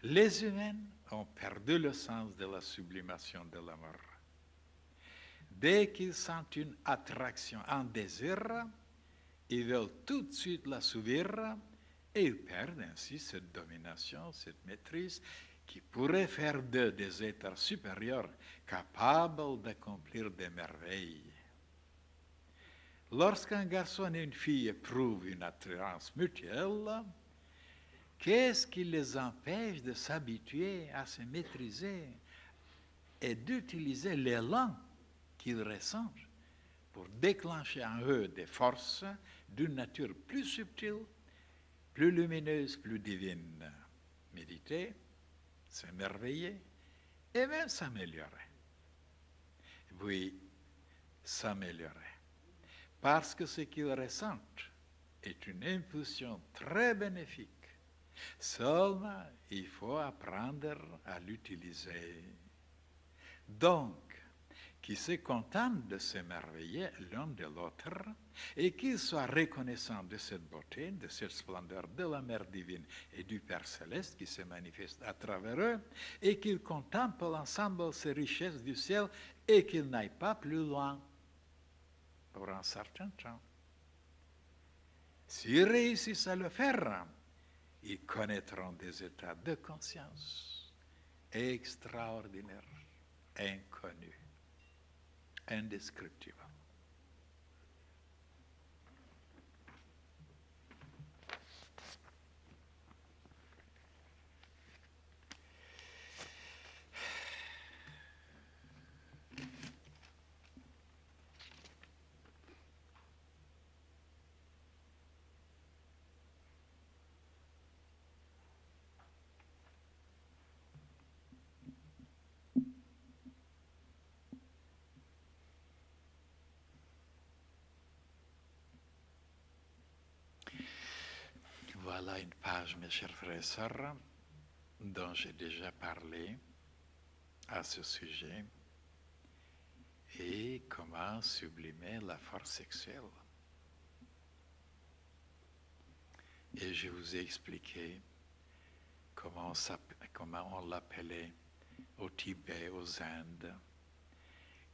Les humains ont perdu le sens de la sublimation de l'amour. Dès qu'ils sentent une attraction, un désir, ils veulent tout de suite la subir et ils perdent ainsi cette domination, cette maîtrise qui pourrait faire d'eux des êtres supérieurs capables d'accomplir des merveilles. Lorsqu'un garçon et une fille éprouvent une attirance mutuelle, qu'est-ce qui les empêche de s'habituer à se maîtriser et d'utiliser l'élan qu'ils ressentent pour déclencher en eux des forces d'une nature plus subtile, plus lumineuse, plus divine? Méditer, s'émerveiller et même s'améliorer. Oui, s'améliorer. Parce que ce qu'ils ressentent est une impulsion très bénéfique. Seulement, il faut apprendre à l'utiliser. Donc, qui se contentent de s'émerveiller l'un de l'autre et qu'ils soient reconnaissants de cette beauté, de cette splendeur de la Mère divine et du Père céleste qui se manifeste à travers eux et qu'ils contemplent ensemble ces richesses du ciel et qu'ils n'aillent pas plus loin pour un certain temps. S'ils réussissent à le faire, ils connaîtront des états de conscience extraordinaires, inconnus, indescriptibles. Voilà une page, mes chers frères et sœurs, dont j'ai déjà parlé à ce sujet, et comment sublimer la force sexuelle. Et je vous ai expliqué comment on l'appelait au Tibet, aux Indes,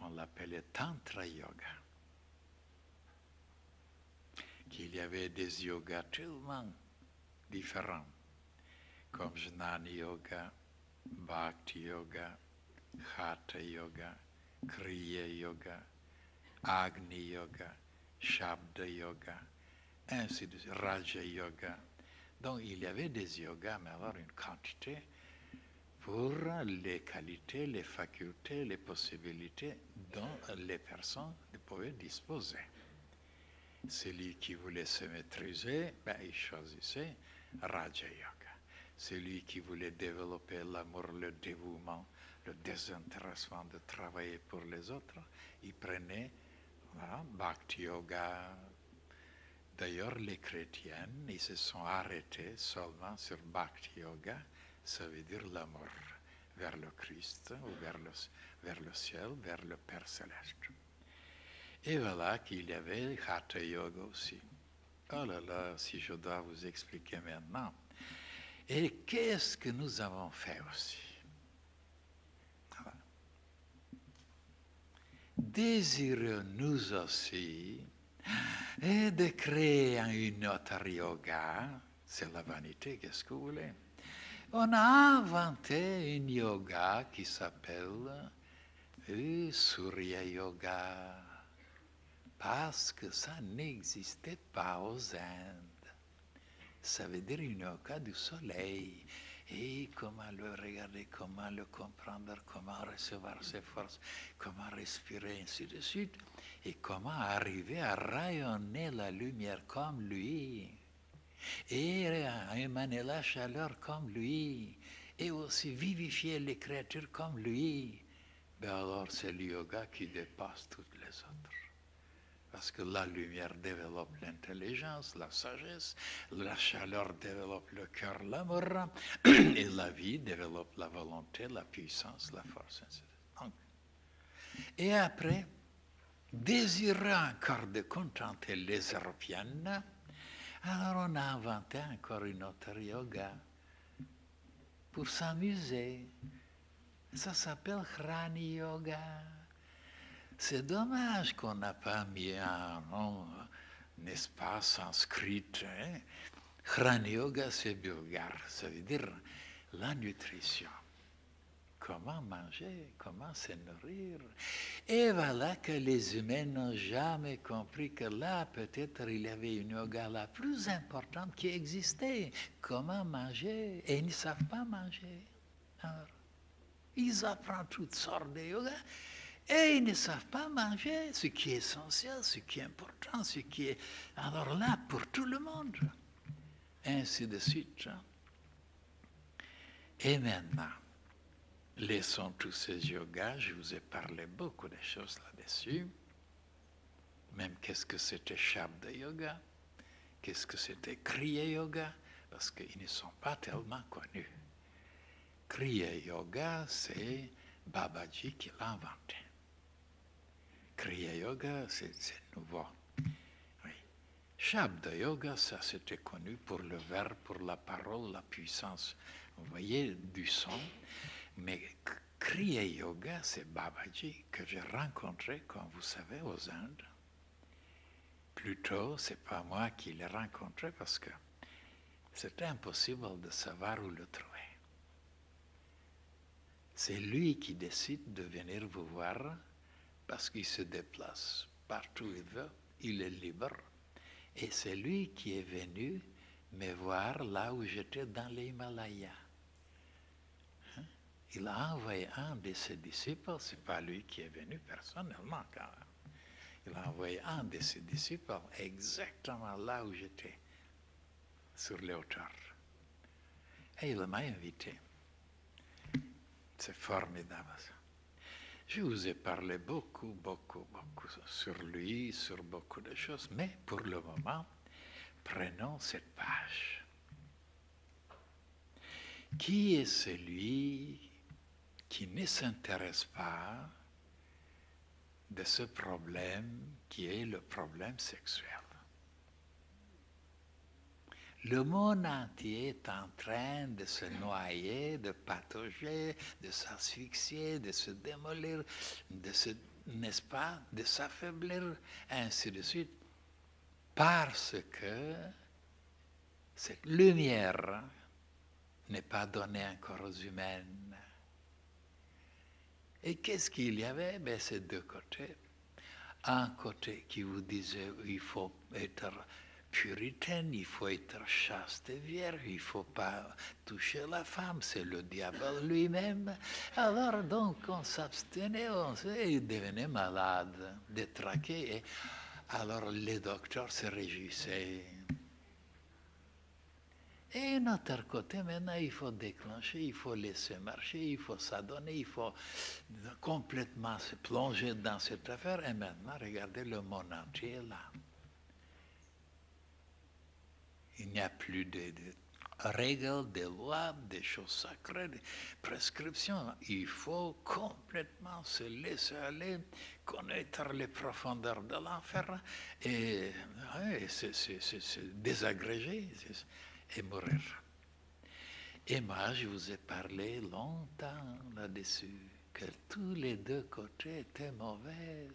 on l'appelait Tantra Yoga. Qu'il y avait des yogas tellement différents, comme Jnana Yoga, Bhakti Yoga, Hatha Yoga, Kriya Yoga, Agni Yoga, Shabda Yoga, ainsi de suite, Raja Yoga. Donc il y avait des yogas, mais alors une quantité pour les qualités, les facultés, les possibilités dont les personnes pouvaient disposer. Celui qui voulait se maîtriser, il choisissait Raja Yoga. Celui qui voulait développer l'amour, le dévouement, le désintéressement de travailler pour les autres, il prenait Bhakti Yoga. D'ailleurs, les chrétiennes, ils se sont arrêtés seulement sur Bhakti Yoga, ça veut dire l'amour vers le Christ, ou vers le ciel, vers le Père céleste. Et voilà qu'il y avait Hatha Yoga aussi. Oh là là, si je dois vous expliquer maintenant. Et qu'est-ce que nous avons fait aussi? Voilà. Désirons-nous aussi de créer une autre yoga? C'est la vanité, qu'est-ce que vous voulez? On a inventé une yoga qui s'appelle Surya Yoga. Parce que ça n'existait pas aux Indes. Ça veut dire une yoga du soleil. Et comment le regarder, comment le comprendre, comment recevoir ses forces, comment respirer, ainsi de suite. Et comment arriver à rayonner la lumière comme lui. Et à émaner la chaleur comme lui. Et aussi vivifier les créatures comme lui. Alors c'est le yoga qui dépasse toutes les autres. Parce que la lumière développe l'intelligence, la sagesse, la chaleur développe le cœur, l'amour, et la vie développe la volonté, la puissance, la force, etc. Et après, désirant encore de contenter les Européennes, alors on a inventé encore une autre yoga. pour s'amuser. Ça s'appelle Rani Yoga. C'est dommage qu'on n'a pas mis un nom, n'est-ce pas, sanskrit. Hein? Rani Yoga, c'est bulgare, ça veut dire la nutrition. Comment manger, comment se nourrir. Et voilà que les humains n'ont jamais compris que là, peut-être, il y avait une yoga la plus importante qui existait. Comment manger. Et ils ne savent pas manger. Alors, ils apprennent toutes sortes de yoga et ils ne savent pas manger ce qui est essentiel, ce qui est important, ce qui est... Alors là, pour tout le monde. Ainsi de suite. Et maintenant, laissons tous ces yogas, je vous ai parlé beaucoup de choses là-dessus. Même qu'est-ce que c'était Shabda Yoga, qu'est-ce que c'était Kriya Yoga, parce qu'ils ne sont pas tellement connus. Kriya Yoga, c'est Babaji qui l'a inventé. Kriya Yoga, c'est nouveau. Oui. Shabda Yoga, ça c'était connu pour le verbe, pour la parole, la puissance. Vous voyez, du son. Mais Kriya Yoga, c'est Babaji que j'ai rencontré, comme vous savez, aux Indes. Plutôt, c'est pas moi qui l'ai rencontré parce que c'était impossible de savoir où le trouver. C'est lui qui décide de venir vous voir parce qu'il se déplace partout où il veut, il est libre. Et c'est lui qui est venu me voir là où j'étais dans les Himalayas. Il a envoyé un de ses disciples, ce n'est pas lui qui est venu personnellement quand même. Il a envoyé un de ses disciples exactement là où j'étais, sur les hauteurs. Et il m'a invité. C'est formidable ça. Je vous ai parlé beaucoup sur lui, sur beaucoup de choses, mais pour le moment, prenons cette page. Qui est celui qui ne s'intéresse pas de ce problème qui est le problème sexuel? Le monde entier est en train de se noyer, de patauger, de s'asphyxier, de se démolir, n'est-ce pas, de s'affaiblir, ainsi de suite, parce que cette lumière n'est pas donnée encore aux humains. Et qu'est-ce qu'il y avait? Ben, c'est deux côtés. Un côté qui vous disait il faut être puritaine, il faut être chaste et vierge, il ne faut pas toucher la femme, c'est le diable lui-même. Alors donc on s'abstenait, on devenait malade, détraqué. Et alors les docteurs se réjouissaient. Et d'un autre côté, maintenant, il faut déclencher, il faut laisser marcher, il faut s'adonner, il faut complètement se plonger dans cette affaire. Et maintenant, regardez le monde entier là. Il n'y a plus de règles, de lois, des choses sacrées, de prescriptions. Il faut complètement se laisser aller, connaître les profondeurs de l'enfer et se désagréger et mourir. Et moi, je vous ai parlé longtemps là-dessus, que tous les deux côtés étaient mauvais.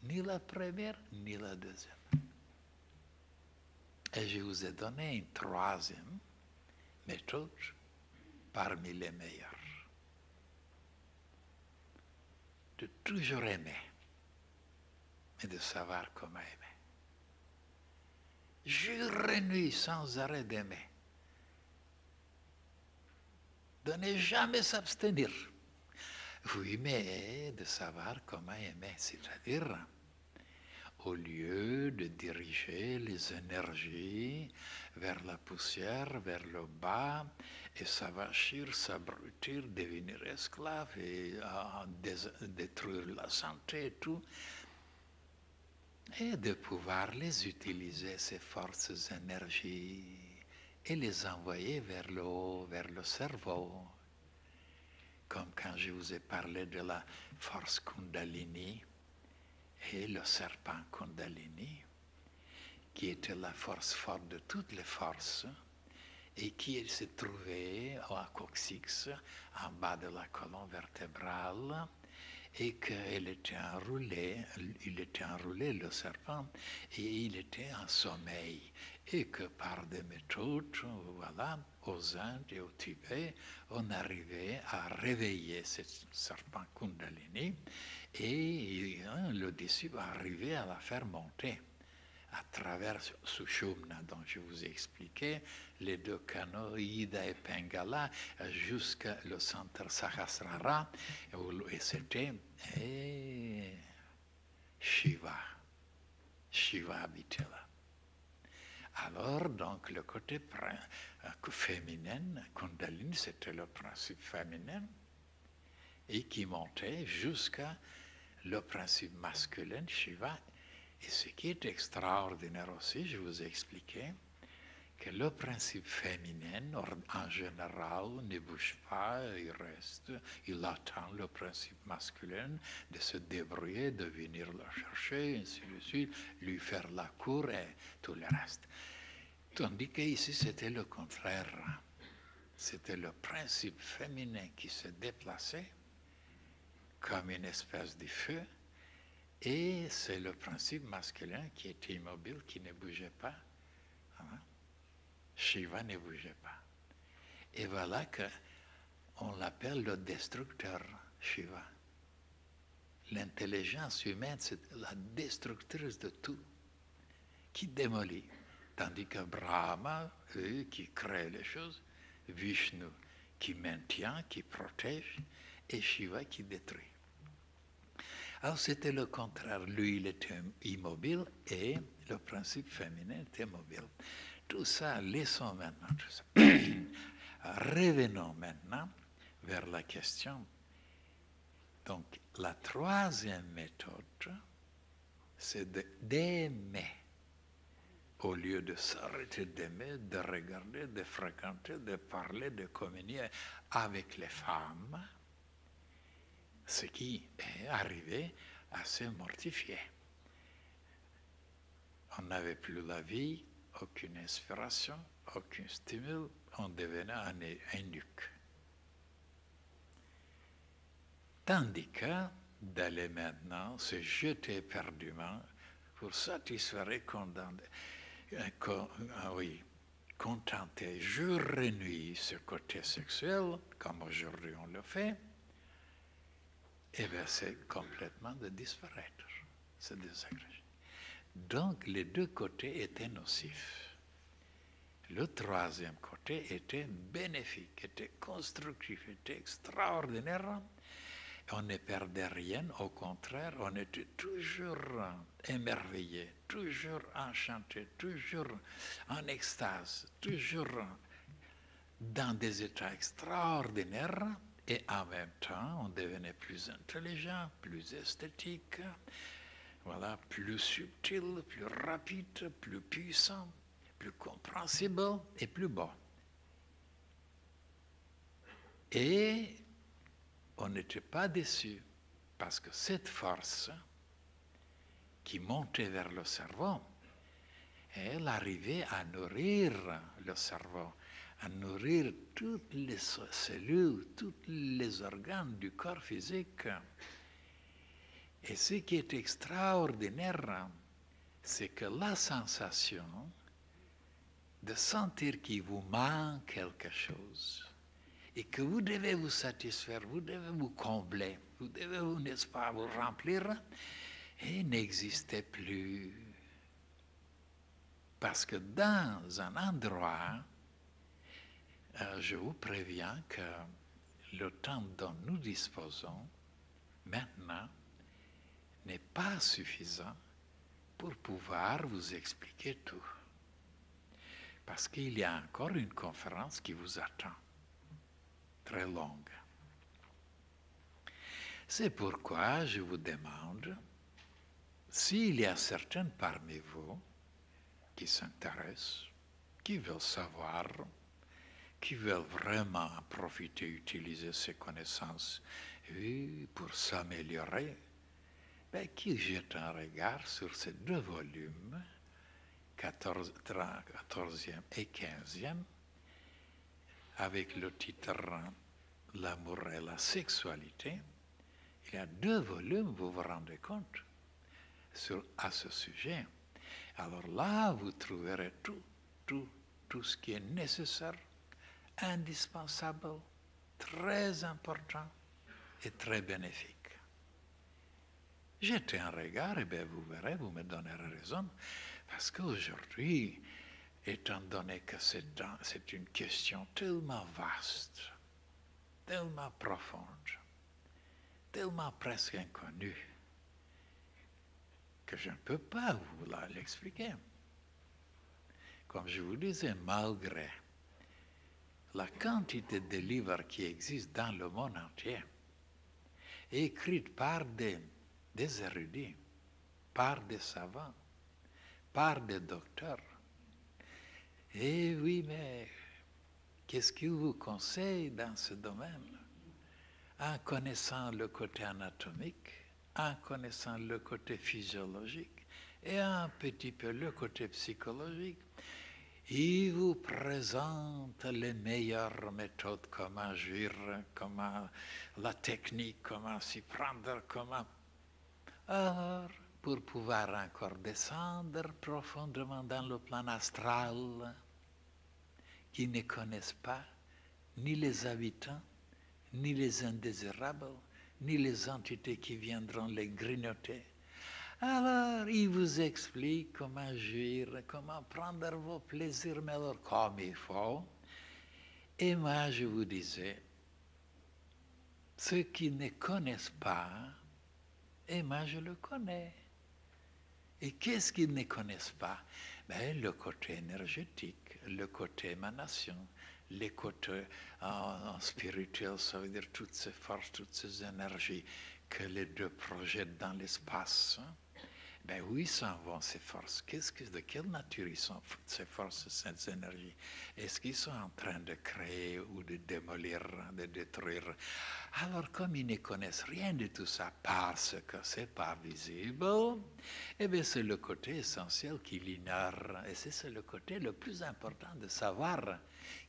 Ni la première, ni la deuxième. Et je vous ai donné une troisième méthode parmi les meilleures. De toujours aimer, mais de savoir comment aimer. Jour et nuit sans arrêt d'aimer. De ne jamais s'abstenir. Oui, mais de savoir comment aimer, c'est-à-dire au lieu de diriger les énergies vers la poussière, vers le bas, et s'avachir, s'abrutir, devenir esclave et détruire la santé et tout, et de pouvoir les utiliser, ces forces énergies, et les envoyer vers le haut, vers le cerveau. Comme quand je vous ai parlé de la force Kundalini et le serpent Kundalini, qui était la force forte de toutes les forces, et qui se trouvait à coccyx, en bas de la colonne vertébrale, et qu'il était enroulé, le serpent, et il était en sommeil. Et que par des méthodes, voilà, aux Indes et au Tibet, on arrivait à réveiller ce serpent Kundalini, et le disciple arrivait à la faire monter à travers Sushumna, dont je vous ai expliqué, les deux canaux, Ida et Pingala, jusqu'au centre Sahasrara, et c'était Shiva. Shiva habitait là. Alors, donc, le côté féminin, Kundalini, c'était le principe féminin, et qui montait jusqu'à le principe masculin, Shiva. Et ce qui est extraordinaire aussi, je vous ai expliqué, que le principe féminin, en général, ne bouge pas, il reste, il attend le principe masculin de se débrouiller, de venir le chercher, ainsi de suite, lui faire la cour et tout le reste. Tandis qu'ici, c'était le contraire. C'était le principe féminin qui se déplaçait comme une espèce de feu, et c'est le principe masculin qui était immobile, qui ne bougeait pas. Hein? Shiva ne bougeait pas. Et voilà qu'on l'appelle le destructeur, Shiva. L'intelligence humaine, c'est la destructrice de tout, qui démolit. Tandis que Brahma, qui crée les choses, Vishnu, qui maintient, qui protège, et Shiva qui détruit. Alors c'était le contraire. Lui, il était immobile et le principe féminin était mobile. Tout ça, laissons maintenant tout ça. Revenons maintenant vers la question. Donc, la troisième méthode, c'est d'aimer. Au lieu de s'arrêter d'aimer, de regarder, de fréquenter, de parler, de communier avec les femmes, ce qui est arrivé à se mortifier. On n'avait plus la vie, aucune inspiration, aucun stimule, on devenait un eunuque. Tandis que d'aller maintenant se jeter éperdument pour satisfaire et contenter jour et nuit ce côté sexuel, comme aujourd'hui on le fait, et bien c'est complètement de disparaître, c'est désagrégé. Donc les deux côtés étaient nocifs. Le troisième côté était bénéfique, était constructif, était extraordinaire. On ne perdait rien, au contraire, on était toujours émerveillé, toujours enchanté, toujours en extase, toujours dans des états extraordinaires. Et en même temps, on devenait plus intelligent, plus esthétique, voilà, plus subtil, plus rapide, plus puissant, plus compréhensible et plus beau. Et on n'était pas déçu, parce que cette force qui montait vers le cerveau, elle arrivait à nourrir le cerveau, à nourrir toutes les cellules, tous les organes du corps physique. Et ce qui est extraordinaire, c'est que la sensation de sentir qu'il vous manque quelque chose et que vous devez vous satisfaire, vous devez vous combler, vous devez, n'est-ce pas, vous remplir, et n'existait plus. Parce que dans un endroit, je vous préviens que le temps dont nous disposons maintenant n'est pas suffisant pour pouvoir vous expliquer tout. Parce qu'il y a encore une conférence qui vous attend, très longue. C'est pourquoi je vous demande, s'il y a certains parmi vous qui s'intéressent, qui veulent savoir, qui veulent vraiment profiter, utiliser ces connaissances pour s'améliorer, ben, qui jettent un regard sur ces deux volumes, 14e et 15e, avec le titre L'amour et la sexualité. Il y a 2 volumes, vous vous rendez compte, à ce sujet. Alors là, vous trouverez tout ce qui est nécessaire, indispensable, très important et très bénéfique. Jetez un regard et bien vous verrez, vous me donnerez raison, parce qu'aujourd'hui, étant donné que c'est une question tellement vaste, tellement profonde, tellement presque inconnue, que je ne peux pas vous l'expliquer. Comme je vous disais, malgré la quantité de livres qui existent dans le monde entier, écrits par des érudits, par des savants, par des docteurs. Et oui, mais qu'est-ce qu'il vous conseille dans ce domaine? En connaissant le côté anatomique, en connaissant le côté physiologique et un petit peu le côté psychologique, il vous présente les meilleures méthodes, comment agir, comment la technique, comment s'y prendre, comment... Alors, pour pouvoir encore descendre profondément dans le plan astral, qui ne connaissent pas ni les habitants, ni les indésirables, ni les entités qui viendront les grignoter. Alors, il vous explique comment agir, comment prendre vos plaisirs, mais alors comme il faut. Et moi, je vous disais, ceux qui ne connaissent pas, et moi, je le connais. Et qu'est-ce qu'ils ne connaissent pas? Ben, le côté énergétique, le côté émanation, les côtés spirituels, ça veut dire toutes ces forces, toutes ces énergies que les 2 projettent dans l'espace. Ben oui, s'en vont ces forces. De quelle nature ils sont, ces forces, ces énergies? Est-ce qu'ils sont en train de créer ou de démolir, de détruire? Alors, comme ils ne connaissent rien de tout ça parce que ce n'est pas visible, eh bien, c'est le côté essentiel qu'ils ignorent. Et c'est le côté le plus important de savoir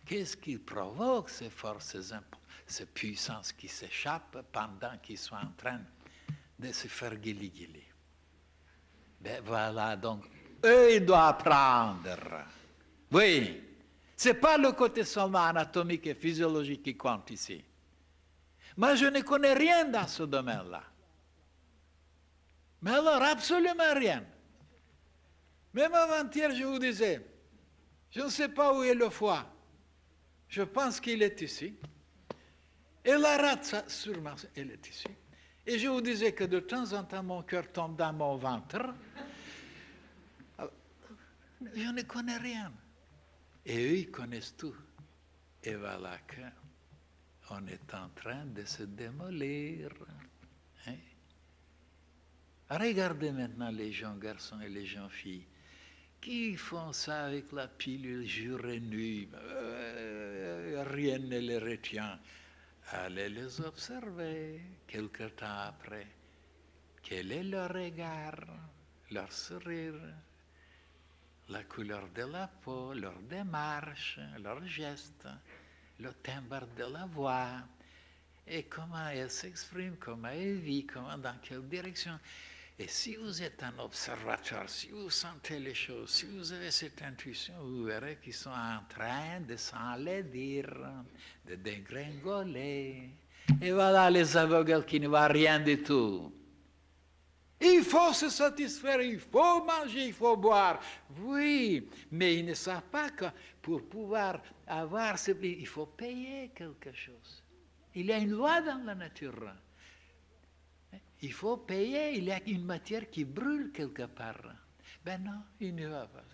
qu'est-ce qui provoque ces forces, ces puissances qui s'échappent pendant qu'ils sont en train de se faire guili-guili. Ben voilà, donc, eux, ils doivent apprendre. Oui, ce n'est pas le côté seulement anatomique et physiologique qui compte ici. Moi, je ne connais rien dans ce domaine-là. Mais alors, absolument rien. Même avant-hier, je vous disais, je ne sais pas où est le foie. Je pense qu'il est ici. Et la rate, sûrement, elle est ici. Et je vous disais que de temps en temps, mon cœur tombe dans mon ventre. Je ne connais rien. Et eux, ils connaissent tout. Et voilà qu'on est en train de se démolir. Hein? Regardez maintenant les jeunes garçons et les jeunes filles qui font ça avec la pilule jour et nuit. Rien ne les retient. Allez les observer quelque temps après. Quel est leur regard, leur sourire, la couleur de la peau, leur démarche, leurs gestes, le timbre de la voix, et comment elle s'exprime, comment elle vit, dans quelle direction. Et si vous êtes un observateur, si vous sentez les choses, si vous avez cette intuition, vous verrez qu'ils sont en train de s'enlaidir, de dégringoler. Et voilà les aveugles qui ne voient rien du tout. Il faut se satisfaire, il faut manger, il faut boire. Oui, mais ils ne savent pas que pour pouvoir avoir ce prix, il faut payer quelque chose. Il y a une loi dans la nature. Il faut payer, il y a une matière qui brûle quelque part. Ben non, il ne va pas.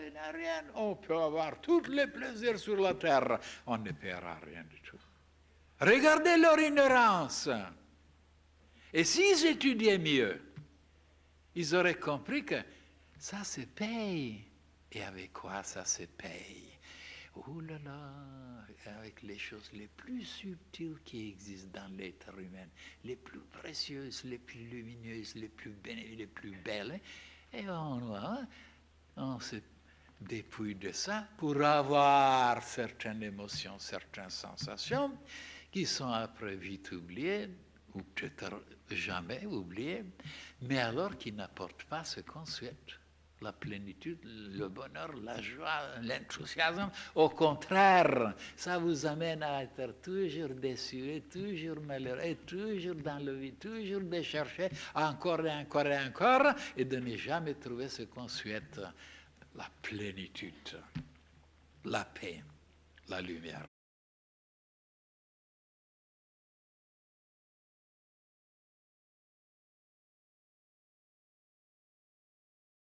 Il n'y a rien. On peut avoir tous les plaisirs sur la terre. On ne paiera rien du tout. Regardez leur ignorance. Et s'ils étudiaient mieux, ils auraient compris que ça se paye. Et avec quoi ça se paye? Oh là là, avec les choses les plus subtiles qui existent dans l'être humain, les plus précieuses, les plus lumineuses, les plus bénéfiques, les plus belles. Et on dépouille de ça pour avoir certaines émotions, certaines sensations qui sont après vite oubliées, ou peut-être jamais oubliées, mais alors qui n'apportent pas ce qu'on souhaite. La plénitude, le bonheur, la joie, l'enthousiasme. Au contraire, ça vous amène à être toujours déçu, et toujours malheureux, et toujours dans le vide, toujours de chercher encore et encore et encore, et de ne jamais trouver ce qu'on souhaite. La plénitude, la paix, la lumière.